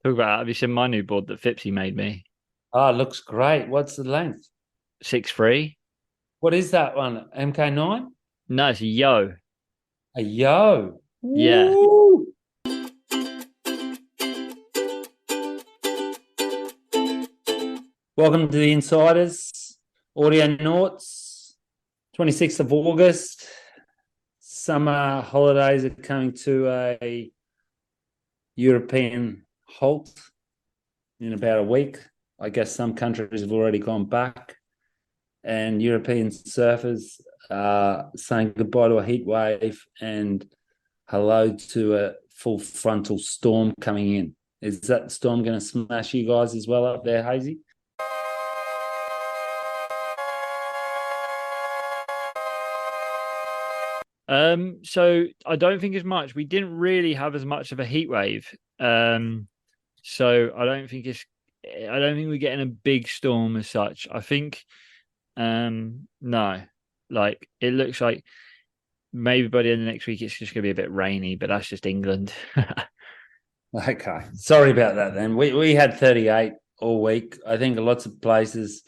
Talk about that. Have you seen my new board that Phipps made me? Oh, it looks great. What's the length? 6'3". What is that one? MK9? No, it's a yo. A yo. Yeah. Woo! Welcome to the Insiders, Audio Noughts, 26th of August. Summer holidays are coming to a European halt in about a week. I guess some countries have already gone back, and European surfers are saying goodbye to a heat wave and hello to a full frontal storm coming in. Is that storm going to smash you guys as well up there, Hazy? So I don't think as much. We didn't really have as much of a heat wave. So I don't think we're getting a big storm as such. I think no. Like it looks like maybe by the end of next week it's just gonna be a bit rainy, but that's just England. Okay. Sorry about that then. We had 38 all week. I think lots of places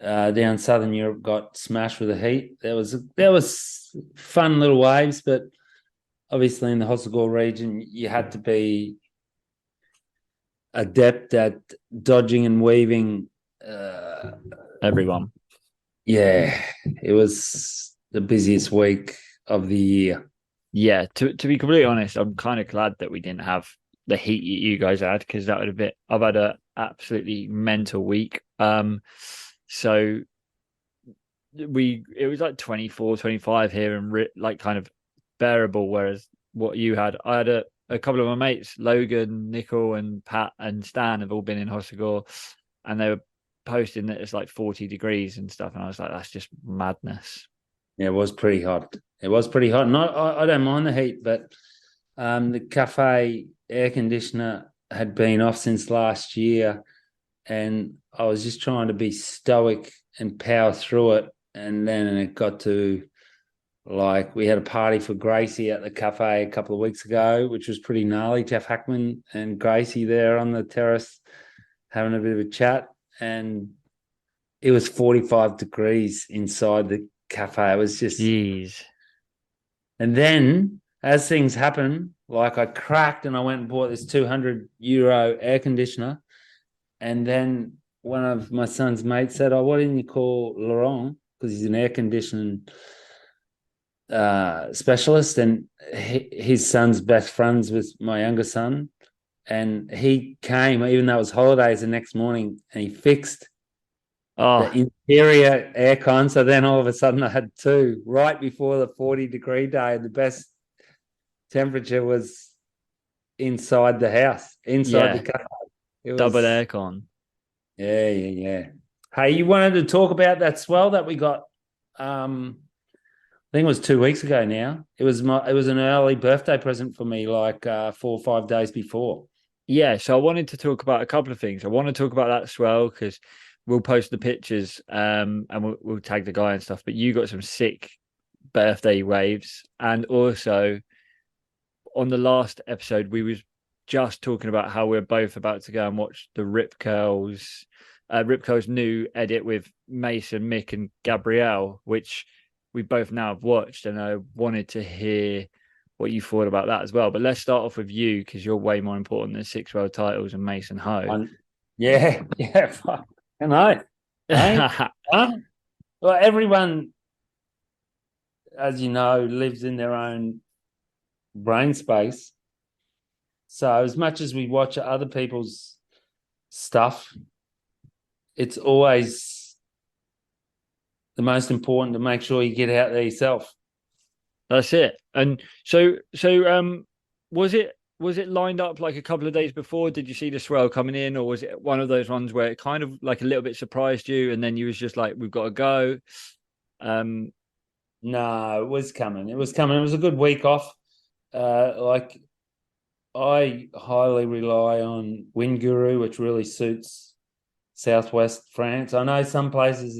down southern Europe got smashed with the heat. There was fun little waves, but obviously in the Hossegor region you had to be adept at dodging and weaving. Everyone. Yeah, it was the busiest week of the year. Yeah, to be completely honest, I'm kind of glad that we didn't have the heat you guys had because that would have been I've had a absolutely mental week. So it was like 24, 25 here and like kind of bearable, whereas what you had, I had a couple of my mates, Logan, Nickel, and Pat and Stan have all been in Hossegor, and they were posting that it's like 40 degrees and stuff, and I was like, that's just madness. Yeah, it was pretty hot. It was pretty hot. And I don't mind the heat, but the cafe air conditioner had been off since last year, and I was just trying to be stoic and power through it. And then it got to like we had a party for Gracie at the cafe a couple of weeks ago, which was pretty gnarly. Jeff Hackman and Gracie there on the terrace having a bit of a chat, and it was 45 degrees inside the cafe. It was just, Jeez. and then as things happen, like I cracked and I went and bought this €200 air conditioner. And then one of my son's mates said, "Oh, why didn't you call Laurent? Because he's an air conditioning specialist, and his son's best friends with my younger son." And he came, even though it was holidays, the next morning, and he fixed the Oh, interior aircon. So then all of a sudden, I had two right before the 40-degree day. The best temperature was inside the house, inside the yeah, car. It double was, aircon. yeah, yeah, yeah. Hey, you wanted to talk about that swell that we got? I think it was 2 weeks ago now. It was an early birthday present for me, like 4 or 5 days before. Yeah, so I wanted to talk about a couple of things. I want to talk about that as well because we'll post the pictures and we'll tag the guy and stuff. But you got some sick birthday waves, and also on the last episode we was just talking about how we're both about to go and watch the Rip Curl's new edit with Mason, Mick, and Gabrielle, which we both now have watched, and I wanted to hear what you thought about that as well. But let's start off with you because you're way more important than six world titles and Mason Ho. Yeah, yeah. Fuck. I know. Hey, huh? Well, everyone, as you know, lives in their own brain space. So as much as we watch other people's stuff, it's always the most important to make sure you get out there yourself. That's it. And was it lined up like a couple of days before? Did you see the swell coming in, or was it one of those ones where it kind of like a little bit surprised you, and then you was just like, "We've got to go." Um, No, it was coming. It was coming. It was a good week off. Like I highly rely on Wind Guru, which really suits Southwest France. I know some places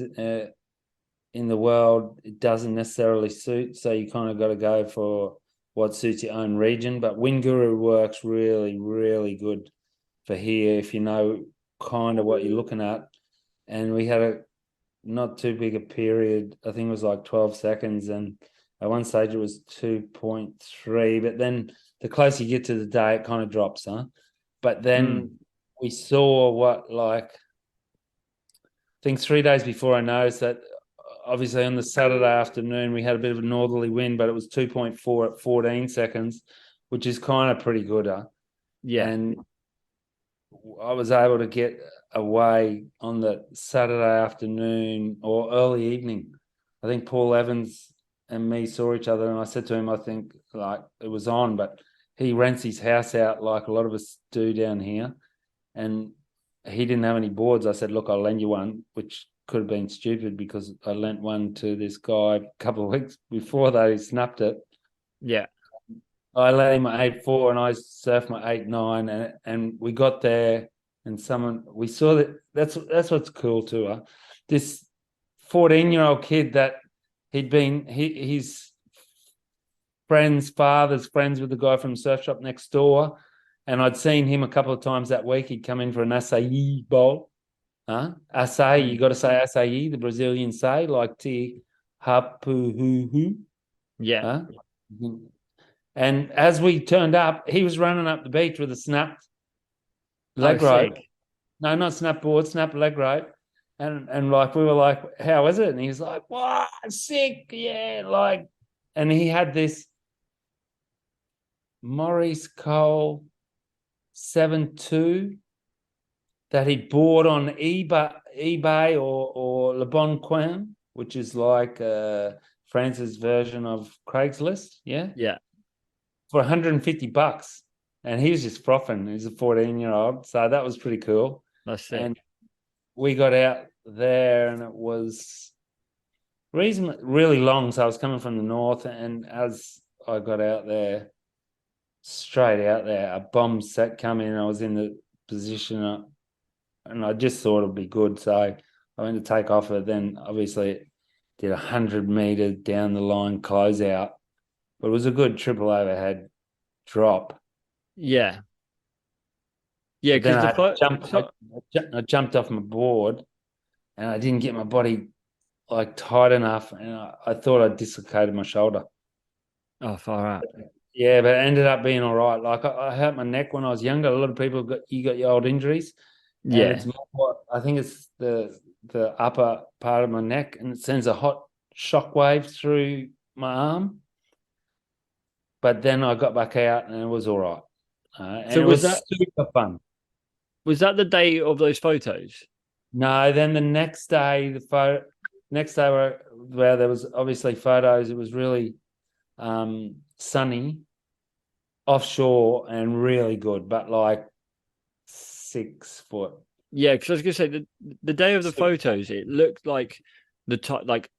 in the world it doesn't necessarily suit, so you kind of got to go for what suits your own region. But Wind Guru works really, really good for here if you know kind of what you're looking at. And we had a not too big a period. I think it was like 12 seconds. And at one stage it was 2.3. But then the closer you get to the day, it kind of drops, huh? But then we saw what, like, I think 3 days before I noticed that obviously on the Saturday afternoon we had a bit of a northerly wind, but it was 2.4 at 14 seconds, which is kind of pretty good. Yeah. And I was able to get away on the Saturday afternoon or early evening. I think Paul Evans and me saw each other, and I said to him, I think like it was on, but he rents his house out like a lot of us do down here, and he didn't have any boards. I said, look, I'll lend you one, which could have been stupid because I lent one to this guy a couple of weeks before they snapped it. Yeah. I let him at 8.4 and I surfed my 8.9, and we got there and we saw that that's what's cool too. This 14-year-old kid that his father's friends with the guy from the surf shop next door, and I'd seen him a couple of times that week. He'd come in for an acai bowl. Acai, you got to say acai, the Brazilian say, like te hapu. Yeah. And as we turned up, he was running up the beach with a snapped Oh, leg rope. sick. No, not snap board, snap leg rope. And like we were like, how is it? And he was like, wow, sick, yeah, like. And he had this Maurice Cole 7.2 that he bought on eBay or Le Bon Coin, which is like France's version of Craigslist, yeah, Yeah. for $150. And he was just frothing. He's a 14-year-old, so that was pretty cool. That's sick. And we got out there, and it was reasonably really long. So I was coming from the north, and as I got out there, straight out there, a bomb set come in. I was in the position, and I just thought it'd be good. So I went to take off it. Then obviously did 100 meters down the line closeout, but it was a good triple overhead drop. Yeah. Yeah, But then because the I jumped off my board, and I didn't get my body like tight enough, and I thought I dislocated my shoulder. oh, far out. Yeah, but it ended up being all right. Like I hurt my neck when I was younger. A lot of people you got your old injuries, and Yeah. it's more, I think it's the upper part of my neck, and it sends a hot shock wave through my arm. But then I got back out, and it was all right, and So it was super fun. was that the day of those photos? No, then the next day, next day where there was obviously photos. It was really sunny, offshore, and really good, but like 6 foot. Yeah, because I was gonna say the day of the photos, it looked like the type like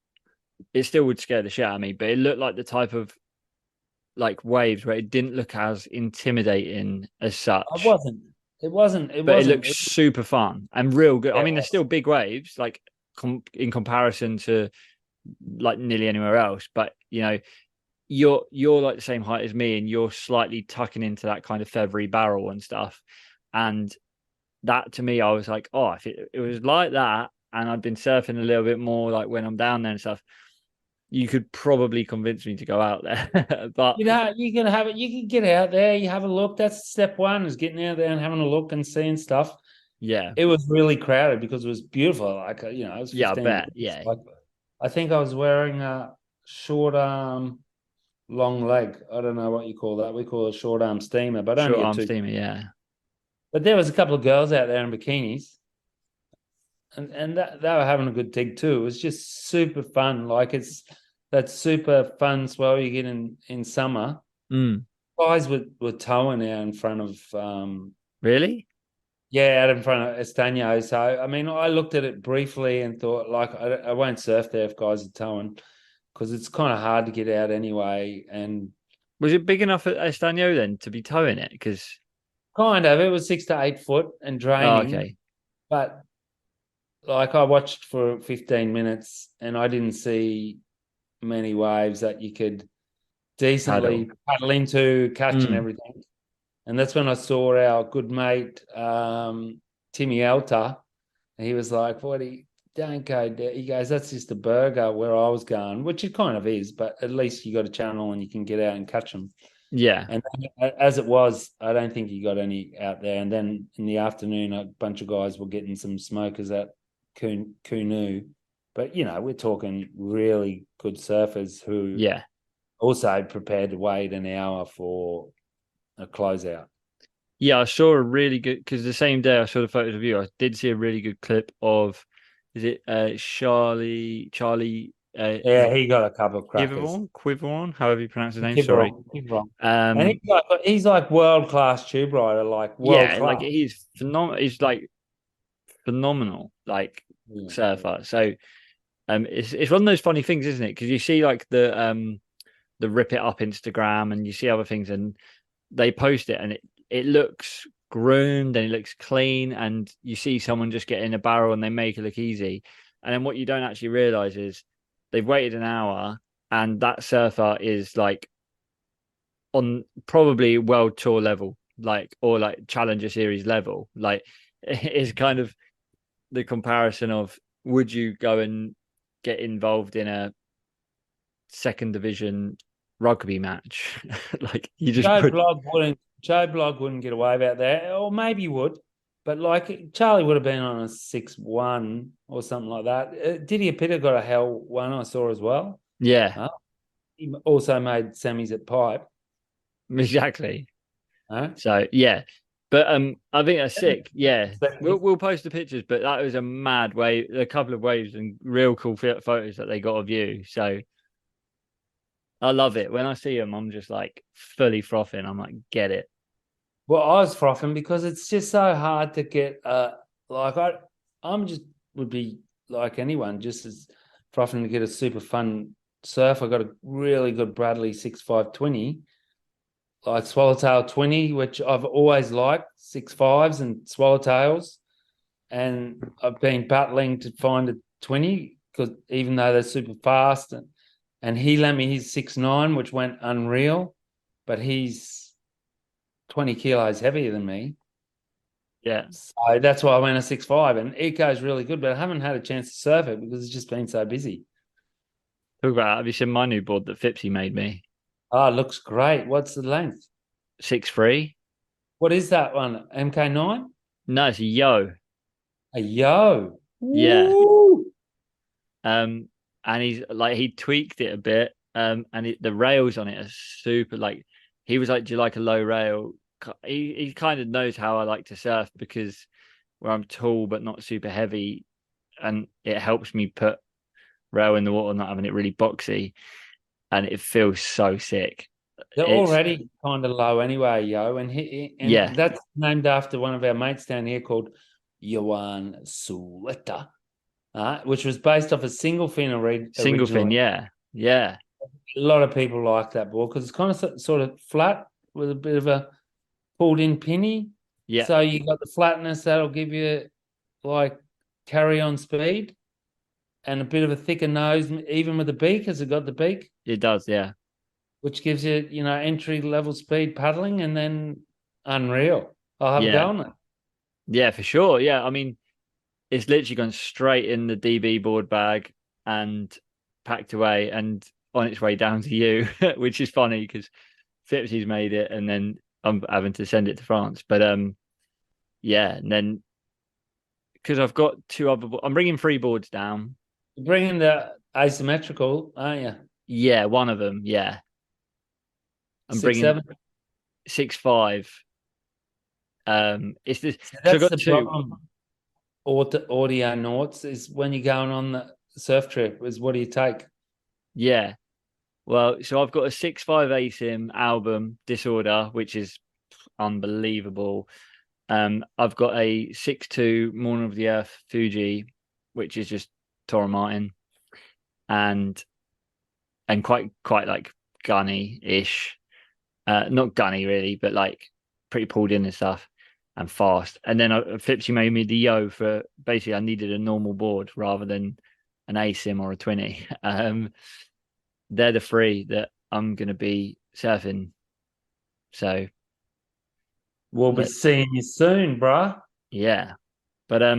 it still would scare the shit out of me, but it looked like the type of like waves where it didn't look as intimidating as It such, wasn't. It wasn't. It but it wasn't. looks super fun and real good. I Yeah, mean, they're still big waves, like in comparison to like nearly anywhere else, but you're like the same height as me, and you're slightly tucking into that kind of feathery barrel and stuff, and that to me, I was like, oh, if it was like that, and I'd been surfing a little bit more, like when I'm down there and stuff, you could probably convince me to go out there. But you can have it. You can get out there. You have a look. That's step one, is getting out there and having a look and seeing stuff. yeah, It was really crowded because it was beautiful. Like it was yeah, I 15 bet, degrees. yeah, Like I think I was wearing a short arm, long leg. I don't know what you call that. We call it a short arm steamer, but short only a arm two. steamer, yeah, But there was a couple of girls out there in bikinis, and they were having a good dig too. It was just super fun. Like it's that super fun swell you get in summer. mm. Guys were towing out in front of Really, yeah, out in front of Estanio. So I mean, I looked at it briefly and thought, like, I won't surf there if guys are towing, because it's kind of hard to get out anyway. And was it big enough at Estanio then to be towing it? Because kind of, it was 6 to 8 foot and oh, draining, okay, but like I watched for 15 minutes and I didn't see many waves that you could decently paddle, paddle into, catch and mm. everything. And that's when I saw our good mate Timmy Alta. And he was like, don't go there. He goes, that's just a burger where I was going, which it kind of is, but at least you got a channel and you can get out and catch them. Yeah. And as it was, I don't think he got any out there. And then in the afternoon, a bunch of guys were getting some smokers at Kunu. But, we're talking really good surfers who Yeah. also prepared to wait an hour for a closeout. Yeah, I saw a really good because the same day I saw the photos of you, I did see a really good clip of is it Charlie is Yeah, it he got a couple of crackers. Quiveron, however you pronounce his name, sorry. Keep wrong. And Um he's like world class tube rider, like world yeah, like class. he's phenomenal, he's like phenomenal, like Yeah. surfer. So it's one of those funny things, isn't it? Because you see like the rip it up Instagram and you see other things and they post it and it looks groomed and it looks clean and you see someone just get in a barrel and they make it look easy. And then what you don't actually realize is they've waited an hour and that surfer is like on probably world tour level, like or like Challenger Series level. Like it's kind of the comparison of would you go and get involved in a second division rugby match? Like you just put Joe Blog wouldn't get away about that, or maybe he would, but like Charlie would have been on a 6-1 or something like that. Didier Pitter got a hell one I saw as well. yeah, He also made semis at Pipe. exactly. Huh? So yeah, but I think that's sick. Yeah, we'll post the pictures, but that was a mad wave, a couple of waves and real cool photos that they got of you. So I love it when I see them. I'm just like fully frothing. I'm like, get it. Well, I was frothing because it's just so hard to get. Like I'm just would be like anyone, just as frothing to get a super fun surf. I got a really good Bradley 6520, like Swallowtail 20, which I've always liked 6.5s and Swallowtails, and I've been battling to find a 20 because even though they're super fast, and he lent me his 6.9, which went unreal, but he's 20 kilos heavier than me. Yeah. So that's why I went a 6.5, and it goes really good, but I haven't had a chance to surf it because it's just been so busy. Talk about that. Have you seen my new board that Phipps made me? Oh, it looks great. What's the length? 6'3". What is that one? MK9? No, it's a yo. A yo. Yeah. Woo! Um, and he's like he tweaked it a bit. The rails on it are super like he was like, "Do you like a low rail?" He kind of knows how I like to surf because where I'm tall but not super heavy, and it helps me put rail in the water, not having it really boxy, and it feels so sick. They're It's already kind of low anyway, yo. yeah, And that's named after one of our mates down here called Johan Sueta, which was based off a single fin single fin, originally. yeah, yeah, A lot of people like that board because it's kind of sort of flat with a bit of a pulled in pinny. yeah. So you got the flatness that'll give you like carry on speed and a bit of a thicker nose, even with the beak. Has it got the beak? It does, yeah, Which gives you, entry level speed paddling and then unreal. I'll have a go yeah, on it. yeah, for sure. Yeah, I mean, it's literally gone straight in the DB board bag and packed away and on its way down to you, which is funny because Phipsy's made it and then I'm having to send it to France. But yeah, and then because I've got two other, I'm bringing three boards down. You're bringing the asymmetrical, aren't you? Yeah, one of them. Yeah, I'm Six, bringing 7. 6'5". It's this So because I that's got the two. problem. Audio noughts is when you're going on the surf trip. Is what do you take? Yeah, well, so I've got a 6'5" Asym album Disorder, which is unbelievable. I've got a 6'2" Morning of the Earth Fuji, which is just Torah Martin, and quite like gunny-ish. Not gunny really, but like pretty pulled in and stuff and fast. And then Phipps made me the yo for basically I needed a normal board rather than an Asym or a 20. They're the three that I'm gonna be surfing. So We'll be seeing you soon, bruh. Yeah. But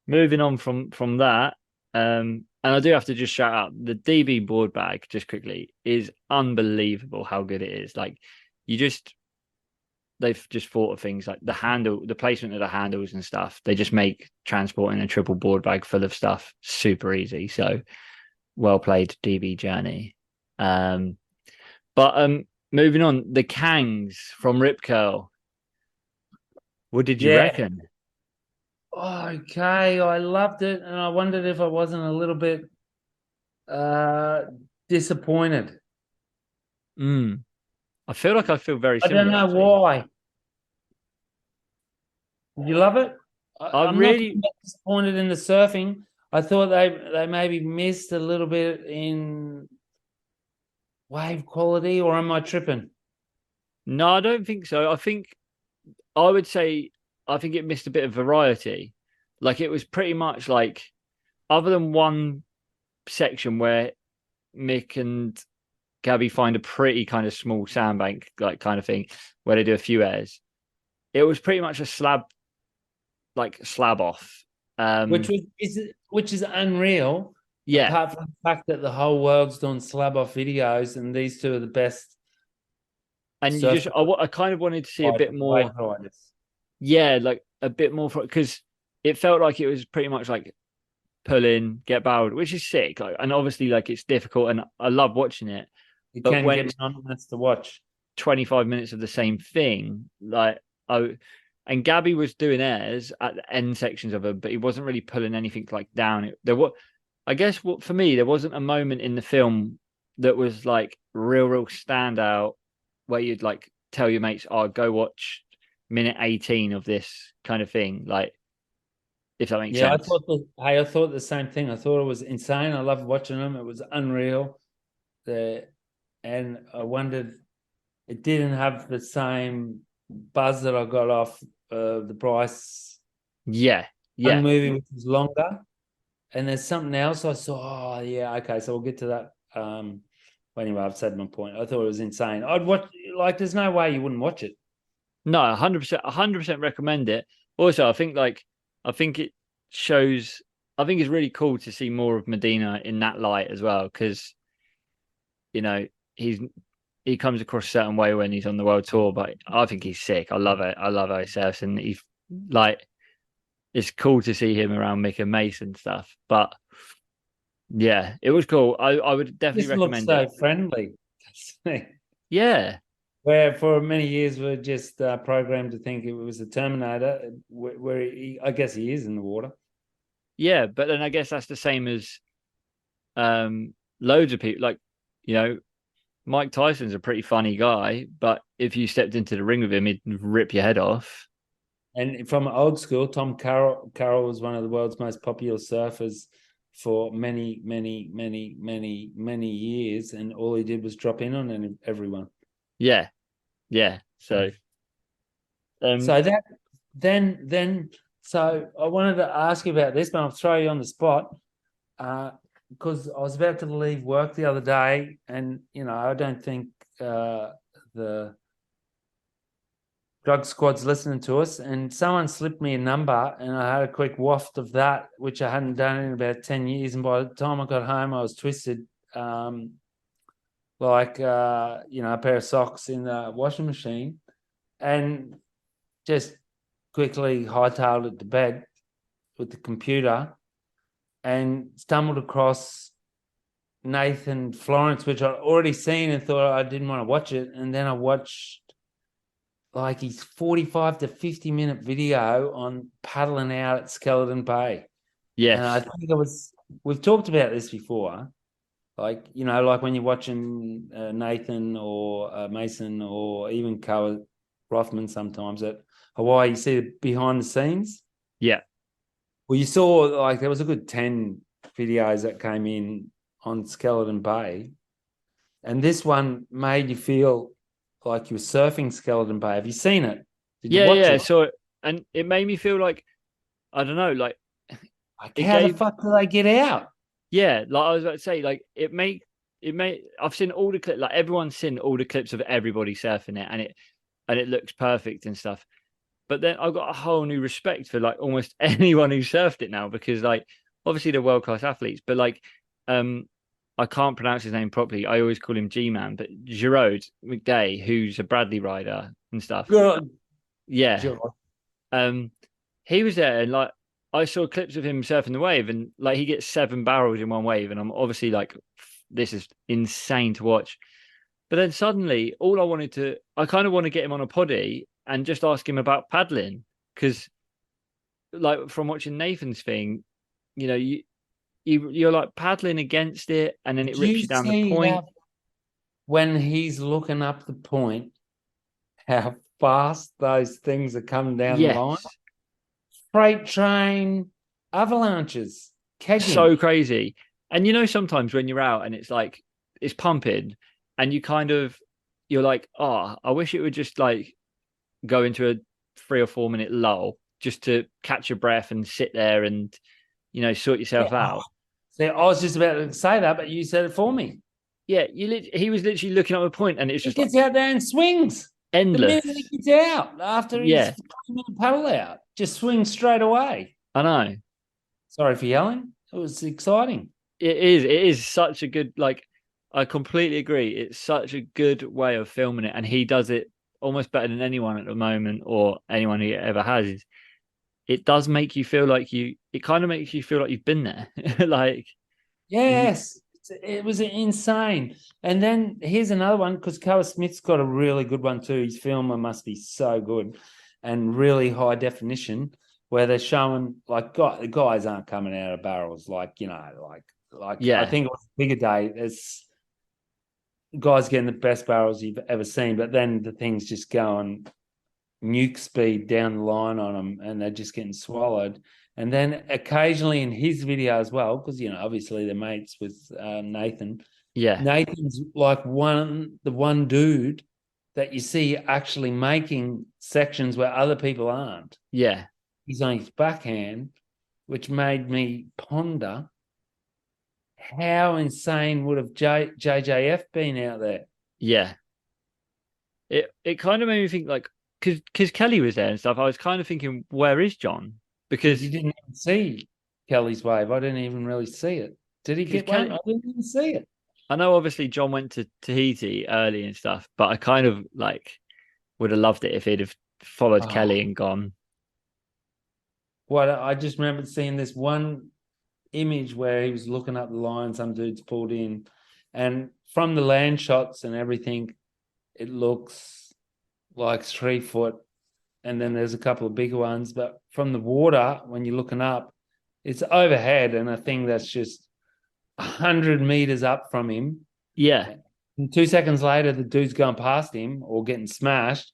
moving on from that, and I do have to just shout out the DB board bag just quickly is unbelievable how good it is. Like you just they've just thought of things like the handle, the placement of the handles and stuff. They just make transporting a triple board bag full of stuff super easy. So well played, DB Journey. Um, but moving on, the Kangs from Rip Curl. What did you Yeah. reckon? Okay, I loved it, and I wondered if I wasn't a little bit uh disappointed. Mm. I feel very I don't similar know actually. why. Did you love it? I I'm not really disappointed in the surfing. I thought they maybe missed a little bit in wave quality, or am I tripping? no, I don't think so. I would say I think it missed a bit of variety. Like it was pretty much like other than one section where Mick and Gabby find a pretty kind of small sandbank like kind of thing where they do a few airs. It was pretty much a slab off. Which Um was which is unreal. yeah. Apart from the fact that the whole world's doing slab off videos, and these two are the best And you surf just I kind of wanted to see a bit wave more, riders. yeah, like a bit more because it felt like it was pretty much like pull in, get barreled, which is sick. Like, and obviously, like it's difficult, and I love watching it. It But can when get it's monotonous to watch. 25 minutes of the same thing, like I and Gabby was doing airs at the end sections of it, but he wasn't really pulling anything like down. There was, I guess, what for me, there wasn't a moment in the film that was like real standout where you'd like tell your mates, "Oh, go watch minute 18 of this kind of thing." Like, if that makes Yeah, sense. I thought the same thing. I thought it was insane. I loved watching them. It was unreal. The and I wondered it didn't have the same buzz that I got off the Bryce Yeah, Young yeah. movie, which was longer. And there's something else I saw. Oh yeah, okay. So we'll get to that. Well, anyway, I've said my point. I thought it was insane. I'd watch like there's no way you wouldn't watch it. No, 100%, 100% recommend it. Also, I think it shows, I think it's really cool to see more of Medina in that light as well, because, you know, he comes across a certain way when he's on the world tour, but I think he's sick. I love it. I love how he surfs, and he's like, it's cool to see him around Mick and Mason and stuff. But yeah, it was cool. I would definitely Just looks recommend it. so friendly. Yeah. Where for many years we're just programmed to think it was a Terminator, where I guess he is in the water. Yeah. But then I guess that's the same as loads of people like, you know, Mike Tyson's a pretty funny guy, but if you stepped into the ring with him, he'd rip your head off. And from old school, Tom Carroll was one of the world's most popular surfers for many years, and all he did was drop in on everyone. Yeah, yeah. So, So that then so I wanted to ask you about this, but I'll throw you on the spot because I was about to leave work the other day, and I don't think the drug squad's listening to us, and someone slipped me a number, and I had a quick waft of that, which I hadn't done in about 10 years, and by the time I got home I was twisted like a pair of socks in the washing machine, and just quickly hightailed it to bed with the computer and stumbled across Nathan Florence, which I'd already seen and thought I didn't want to watch it, and then I watched like his 45 to 50-minute video on paddling out at Skeleton Bay. And I yes, think we've talked about this before. Like, like when you're watching Nathan or Mason or even Carl Rothman sometimes at Hawaii, you see the behind the scenes. yeah, Well, you saw like there was a good 10 videos that came in on Skeleton Bay. And this one made you feel like you were surfing Skeleton Bay. Have you seen it? Did you yeah, watch yeah. it? So, and it made me feel like I don't know, like Like, it how the gave, fuck do they get out? yeah, like I was about to say, like it made. I've seen all the clips, like everyone's seen all the clips of everybody surfing it, and and it looks perfect and stuff. But then I've got a whole new respect for like almost anyone who surfed it now, because like obviously they're world class athletes, but like um I can't pronounce his name properly. I always call him G Man, but Giroud McDay, who's a Bradley rider and stuff. Good. Yeah. Sure. Um he was there, and like I saw clips of him surfing the wave, and like he gets 7 barrels in one wave, and I'm obviously like, this is insane to watch. But then suddenly, I kind of want to get him on a poddy and just ask him about paddling, because, like, from watching Nathan's thing, you're like paddling against it, and then it Do rips you you down the see point. that when he's looking up the point, how fast those things are coming down the line? Yes, Freight train, avalanches, kegging. so crazy. And sometimes when you're out and it's like it's pumping, and you're like, oh, I wish it would just like go into a 3 or 4 minute lull just to catch your breath and sit there and sort yourself Yeah. out. See, I was just about to say that, but you said it for me. Yeah, he was literally looking up a point, and it's He just like gets out there and swings. The minute he endless. gets out, after he's Yeah, 20-minute paddle out, just swings straight away. I know. Sorry for yelling. It was exciting. It is. It is such a good, like, I completely agree. It's such a good way of filming it, and he does it almost better than anyone at the moment, or anyone he ever has. It does make you feel like it kind of makes you feel like you've been there. Like, Yes, it was insane. And then here's another one, because Coa Smith's got a really good one too. His filmer must be so good and really high definition, where they're showing like the guys aren't coming out of barrels like I yeah, think it was a bigger day. There's guys getting the best barrels you've ever seen, but then the thing's just going nuke speed down the line on them, and they're just getting swallowed. And then occasionally in his video as well, because obviously they're mates with Nathan. yeah, Nathan's like the one dude that you see actually making sections where other people aren't. yeah, He's on his backhand, which made me ponder how insane would have JJF been out there. yeah. It kind of made me think, like, because Kelly was there and stuff. I was kind of thinking, where is John? Because you Because didn't even see Kelly's wave. I didn't even really see it. Did he because get one? Kelly, I didn't even see it. I know obviously John went to Tahiti early and stuff, but I kind of like would have loved it if he'd have followed Oh, Kelly and gone. what I just remember seeing this one image where he was looking up the line, some dude's pulled in, and from the land shots and everything, it looks like 3 foot, and then there's a couple of bigger ones. But from the water, when you're looking up, it's overhead, and a thing that's just 100 meters up from him. Yeah, And 2 seconds later, the dude's going past him or getting smashed,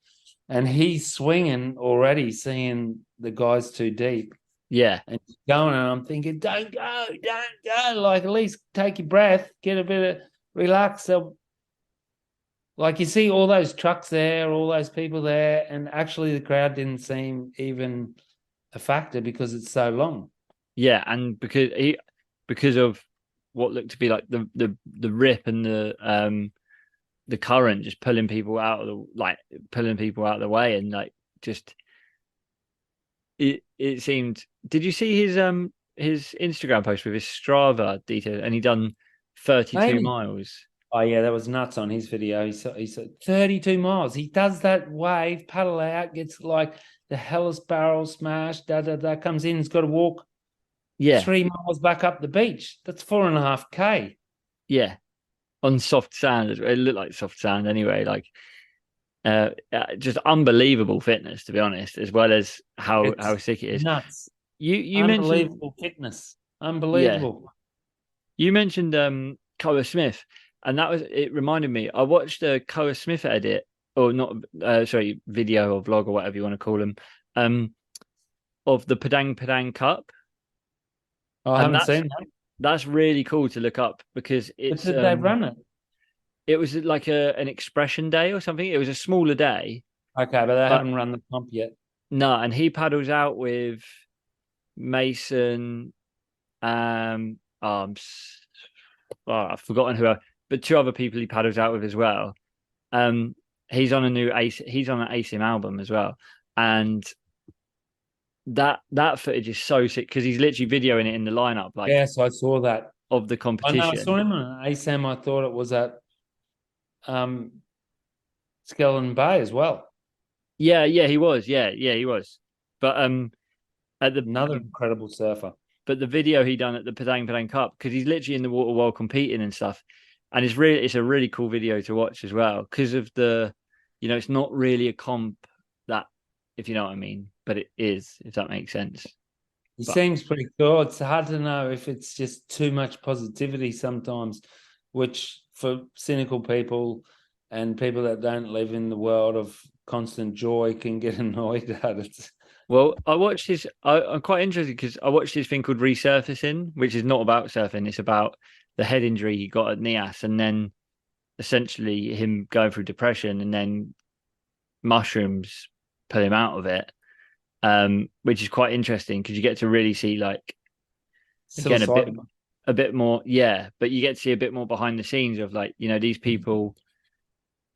and he's swinging already, seeing the guy's too deep yeah, and going. And I'm thinking, don't go, don't go. Like, at least take your breath, get a bit of relax. So, like, you see all those trucks there, all those people there, and actually the crowd didn't seem even a factor because it's so long. yeah, and because of what looked to be like the rip and the current just pulling people out of the way, and like just it seemed. Did you see his Instagram post with his Strava detail, and he done 32 Maybe. miles? Oh yeah, that was nuts on his video. He said 32 miles. He does that wave, paddle out, gets like the hellish barrel smash, comes in, he's got to walk Yeah, 3 miles back up the beach. That's 4.5 K. yeah, on soft sand. It looked like soft sand anyway. Like, just unbelievable fitness, to be honest, as well as how It's sick it is. nuts. You mentioned, Unbelievable fitness. yeah, Unbelievable. you mentioned Koa Smith, and that was it. Reminded me, I watched a Koa Smith edit, or not, sorry, video or vlog or whatever you want to call them, um, of the Padang Padang Cup, I and haven't seen that. that's really cool to look up, because But did they run it? it was like an expression day or something. It was a smaller day, Okay, but they but haven't run the pump yet. no, and he paddles out with Mason. I've forgotten who, but two other people he paddles out with as well. Um, he's on a new he's on an Asym album as well, and that footage is so sick because he's literally videoing it in the lineup like Yes, I saw that. of the I know I saw competition. him on ASAM. I thought it was at um, Skeleton Bay as well. Yeah, he was. Yeah, he was. But at Another incredible surfer. the video he done at the Padang Padang Cup because he's literally in the water while competing and stuff, and it's a really cool video to watch as well because of the, it's not really a comp that, if you know what I mean, but it is, if that makes sense. He But seems pretty cool. It's hard to know if it's just too much positivity sometimes, which for cynical people and people that don't live in the world of constant joy can get annoyed at it. well, I watched his. I'm quite interested because I watched this thing called Resurfacing, which is not about surfing. It's about the head injury he got at Nias, and then essentially him going through depression, and then mushrooms pull him out of it. Which is quite interesting because you get to really see like again Psilocybin. a bit more, yeah, but you get to see a bit more behind the scenes of like, these people.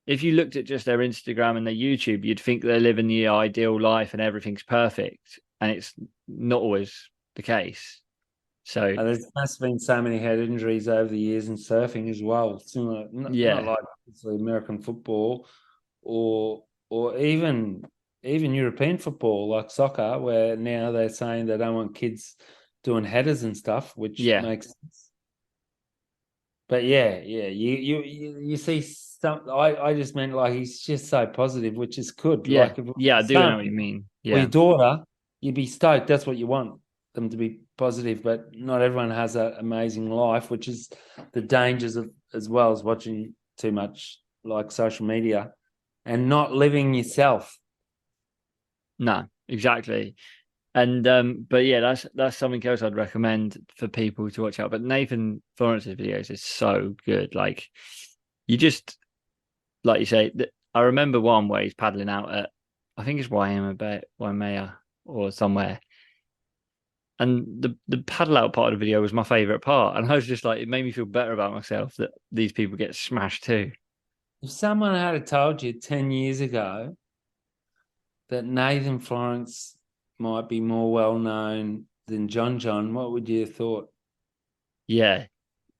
If you looked at just their Instagram and their YouTube, you'd think they're living the ideal life and everything's perfect, and it's not always the case. So There must have been so many head injuries over the years in surfing as well. Similar, not yeah, like American football or even European football like soccer, where now they're saying they don't want kids doing headers and stuff, which yeah, makes sense. But yeah, you see some. I just meant like he's just so positive, which is good. yeah, Like if it was yeah. I your do know what son you mean. or your Yeah, daughter, you'd be stoked. That's what you want them to be positive. But not everyone has that amazing life, which is the dangers of as well as watching too much like social media and not living yourself. no, exactly. And but yeah, that's something else I'd recommend for people to watch out. But Nathan Florence's videos is so good. Like you just like you say, I remember one where he's paddling out at, I think it's Waimea or somewhere, and the paddle out part of the video was my favorite part, and I was just like, it made me feel better about myself that these people get smashed too. If someone had told you 10 years ago that Nathan Florence might be more well known than John, what would you have thought? Yeah,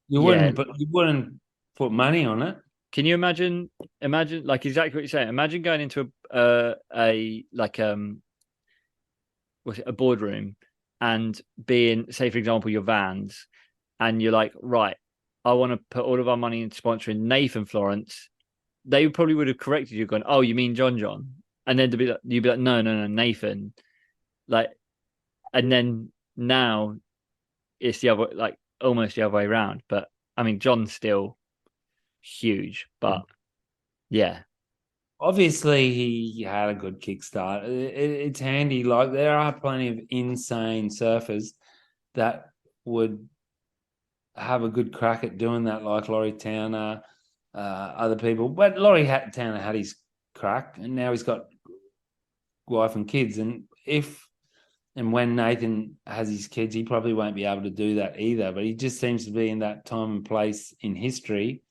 You yeah. wouldn't, but you wouldn't put money on it. Can you imagine? Imagine like exactly what you're saying. Imagine going into a like what's it, a boardroom and being, say, for example, your Vans, and you're like, right, I want to put all of our money into sponsoring Nathan Florence. They probably would have corrected you, going, "Oh, you mean John?" And then you'd be like, "No, Nathan." Like, and then now it's the other, like almost the other way around. But I mean, John's still huge, but yeah, Obviously, he had a good kickstart. It's handy. Like there are plenty of insane surfers that would have a good crack at doing that, like Laurie Towner, other people. But Towner had his crack, and now he's got wife and kids. And if and when Nathan has his kids, he probably won't be able to do that either. But he just seems to be in that time and place in history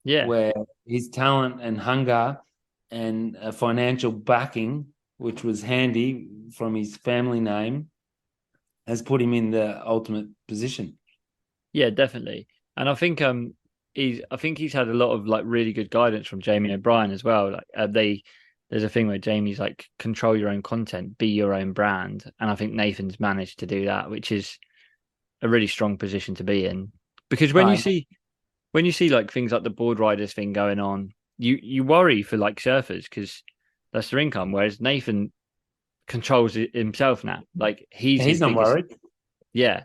yeah. where his talent and hunger and financial backing, which was handy from his family name, has put him in the ultimate position. Yeah, definitely. And I think he's had a lot of like really good guidance from Jamie O'Brien as well. Like there's a thing where Jamie's like control your own content, be your own brand, and I think Nathan's managed to do that, which is a really strong position to be in. Because when you see like things like the board riders thing going on, you worry for like surfers because that's their income, whereas Nathan controls it himself now. Like he's his He's not biggest, worried. yeah,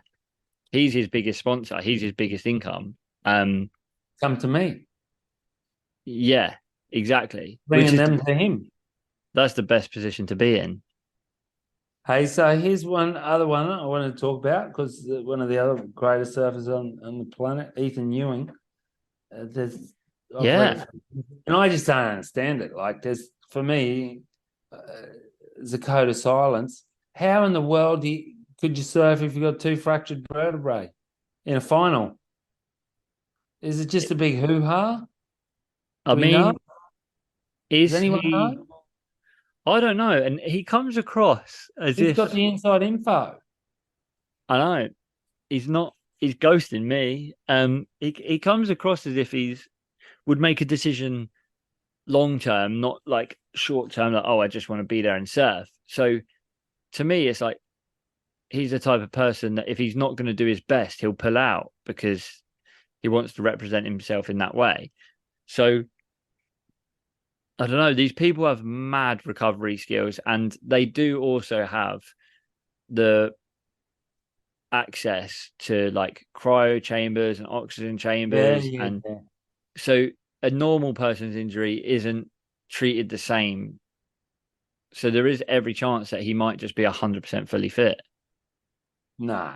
he's his biggest sponsor. He's his biggest income. Um, Come to me, yeah, exactly. Which bringing is them to him. that's the best position to be in. Hey, so here's one other one I wanted to talk about because one of the other greatest surfers on the planet, Ethan Ewing. I've read Yeah. it, and I just don't understand it. Like, there's for me, uh, there's a code of silence. How in the world could you surf if you got two fractured vertebrae in a final? Is it just a big hoo ha? I Do we know? mean, Does Is anyone he? know? I don't know. And he comes across as Who's got if the inside info? I know he's not. He's ghosting me. He comes across as if he's would make a decision long term, not like short term. Like, oh, I just want to be there and surf. So to me, it's like he's the type of person that if he's not going to do his best, he'll pull out because he wants to represent himself in that way. So I don't know. These people have mad recovery skills, and they do also have the access to like cryo chambers and oxygen Yeah, chambers. yeah, And yeah. so a normal person's injury isn't treated the same. So there is every chance that he might just be 100% fully fit. No,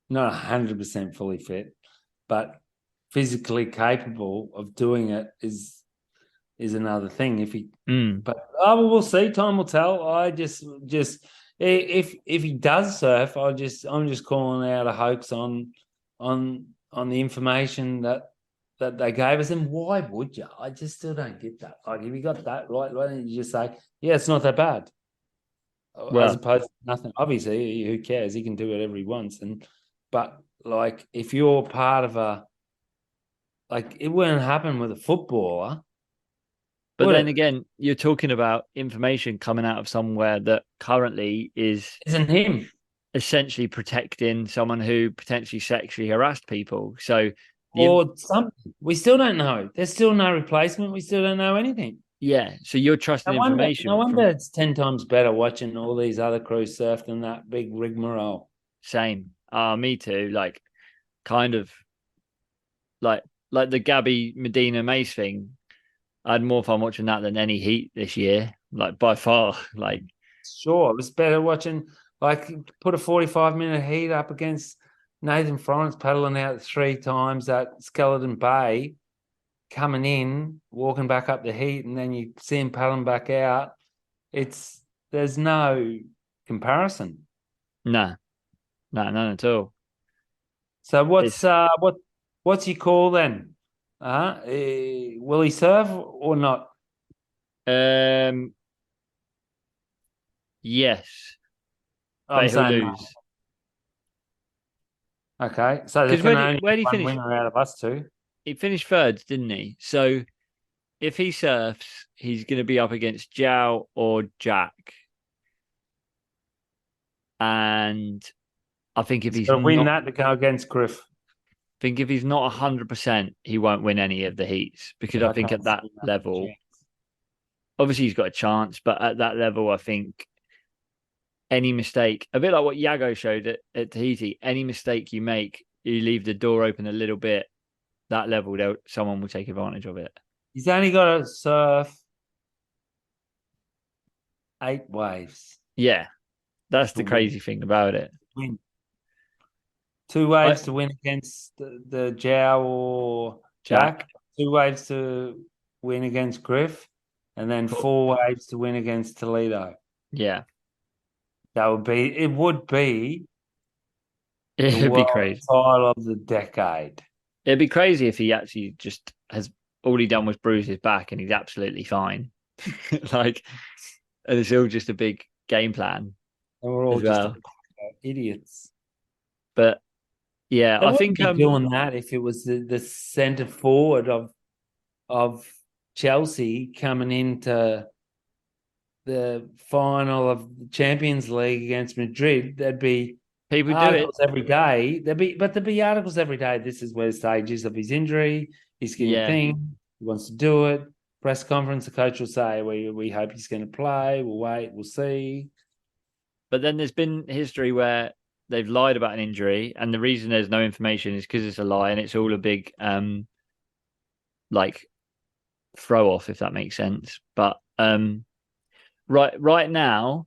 not 100% fully fit, but physically capable of doing it is another thing. If he, Mm. but we'll see. Time will tell. I just if he does surf, I'm just calling out a hoax on the information that they gave us. And why would you? I just still don't get that. Like, if you got that right, why don't you just say, yeah, it's not that bad, as Well, opposed to nothing? Obviously, who cares? He can do whatever he wants. But like, if you're part of like, it wouldn't happen with a footballer, but would then it? again, you're talking about information coming out of somewhere that currently is Isn't him. essentially protecting someone who potentially sexually harassed people. So the Or something. We still don't know. There's still no replacement. We still don't know anything. yeah, so you're trusting No information wonder from it's 10 times better watching all these other crews surf than that big rigmarole. same. Me too. Like kind of like like the Gabby Medina Mace thing. I had more fun watching that than any heat this year, like by far. Like Sure, it's better watching, like, put a 45-minute heat up against Nathan Florence paddling out 3 times at Skeleton Bay, coming in, walking back up the heat, and then you see him paddling back out. There's no comparison. nah, nah, none at all. So It's what's he call then? Will he serve or not? um yes, I'm but he'll saying no. lose. Okay, so there Because can only where be did he one finish? winner out of us two. He finished third, didn't he? So if he surfs, he's going to be up against Jow or Jack. And I think if He's he's got to win not, that to go against Griff. think if he's not 100%, he won't win any of the heats because I I think can't at that see that level, chance. obviously he's got a chance, but at that level, I think any mistake, a bit like what Yago showed at Tahiti, any mistake you make, you leave the door open a little bit. That level, someone will take advantage of it. He's only got to surf 8 waves Yeah, that's to the win. crazy thing about it. Win 2 waves to win against the Jow or Jack, Jack. 2 waves to win against Griff, and then cool. 4 waves to win against Toledo. Yeah, It would be the it'd be world crazy. title of the decade. It'd be crazy if he actually just has all he done was bruise his back and he's absolutely fine. Like, and it's all just a big game plan And we're all as just well. idiots. But yeah, They I wouldn't think be doing that if it was the centre forward of Chelsea coming into the final of the Champions League against Madrid. There'd be people do it. articles every day. There'd be articles every day. This is where the stage is of his injury. He's getting Yeah. thing. He wants to do it. Press conference, the coach will say, we hope he's going to play. We'll wait. We'll see. But then there's been history where they've lied about an injury, and the reason there's no information is because it's a lie and it's all a big like throw off, if that makes sense. But right now,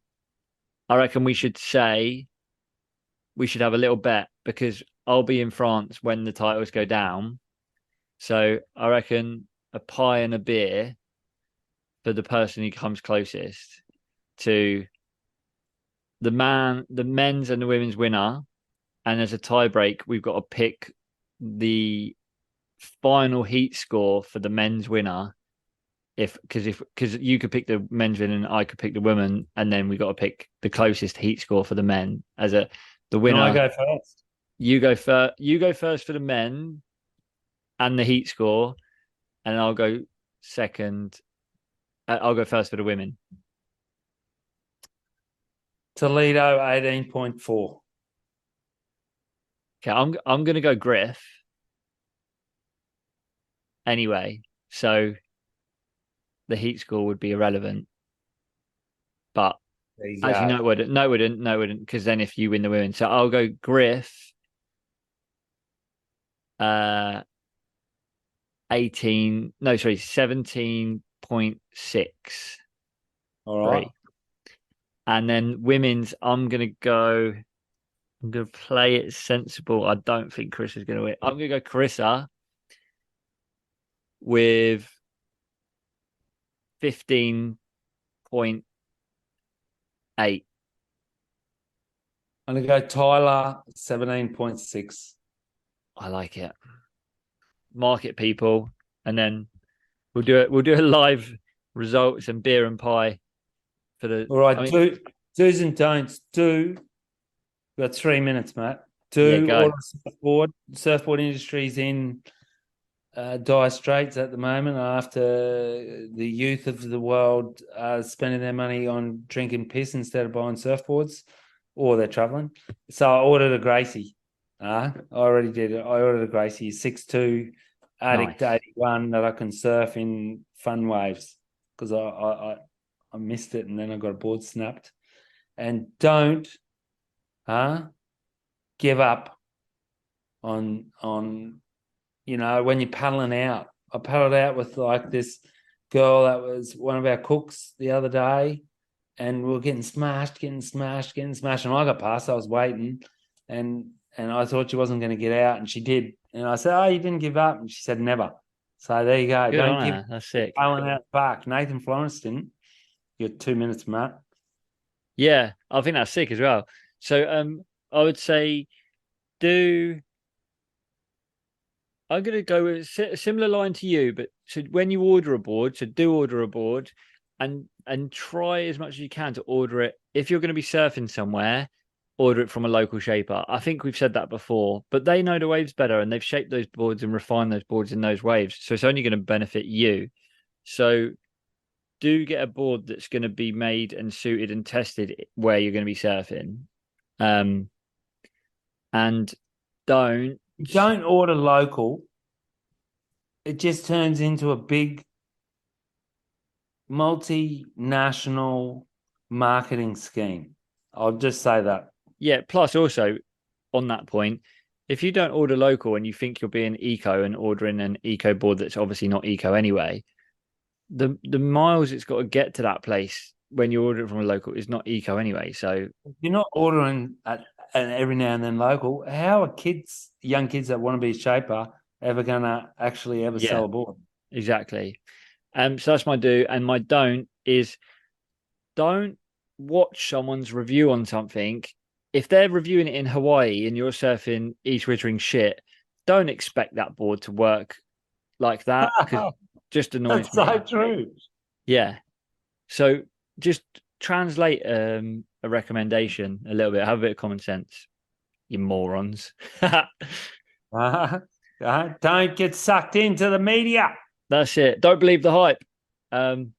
I reckon we should have a little bet because I'll be in France when the titles go down. So I reckon a pie and a beer for the person who comes closest to the men's and the women's winner. And as a tie break, we've got to pick the final heat score for the men's winner Because you could pick the men's win and I could pick the women, and then we got to pick the closest heat score for the men as the Can I winner. go first? You go first. You go first for the men and the heat score, and I'll go second. I'll go first for the women. Toledo 18.4. Okay, I'm gonna go Griff anyway. So the heat score would be irrelevant. But There you actually, go. no, it wouldn't. No, it wouldn't. No, it wouldn't. Because then if you win the women, so I'll go Griff. 18. No, sorry, 17.6. All right. And then women's, I'm gonna go. I'm gonna play it sensible. I don't think Chris is gonna win. I'm gonna go Carissa with 15.8. I'm going to go Tyler 17.6. I like it. Market people, and then we'll do it. We'll do a live results and beer and pie for the. All right, I mean, do's and don'ts. We've got 3 minutes, Matt. yeah, go. Order surfboard. Surfboard industry's in dire straits at the moment after the youth of the world are spending their money on drinking piss instead of buying surfboards, or they're traveling. So I ordered a Gracie. I already did it. I ordered a Gracie 6'2" Addict Nice. 81 that I can surf in fun waves because I missed it and then I got a board snapped. And don't give up on when you're paddling out. I paddled out with like this girl that was one of our cooks the other day, and we were getting smashed. And I got past. I was waiting, and I thought she wasn't going to get out, and she did. And I said, "Oh, you didn't give up," and she said, "Never." So there you go. Good Don't on give her. That's sick. paddling out the park. Nathan Florence didn't. You got 2 minutes, Matt. Yeah, I think that's sick as well. So I would say do I'm gonna go with a similar line to you, but so when you order a board, so do order a board and try as much as you can to order it. If you're going to be surfing somewhere, order it from a local shaper. I think we've said that before, but they know the waves better and they've shaped those boards and refined those boards in those waves. So it's only going to benefit you. So do get a board that's going to be made and suited and tested where you're going to be surfing. And don't Don't order local. It just turns into a big multinational marketing scheme. I'll just say that. Yeah, plus also on that point, if you don't order local and you think you're being eco and ordering an eco board that's obviously not eco anyway, the miles it's got to get to that place when you order it from a local is not eco anyway. So if you're not ordering and every now and then local, how are young kids that want to be a shaper, ever gonna actually ever sell a board? exactly. So that's my do, and my don't is don't watch someone's review on something. If they're reviewing it in Hawaii and you're surfing East Wittering shit, don't expect that board to work like that because just annoys That's me. so true. Yeah. So just translate a recommendation a little bit. Have a bit of common sense, you morons. Don't get sucked into the media. That's it. Don't believe the hype. Believe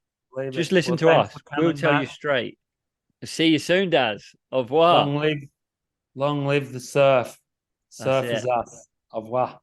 Just it. listen Well, to thanks us. for We'll coming, tell you Matt. straight. See you soon, Daz. Au revoir. Long live the surf. That's Surf is it. us. Au revoir.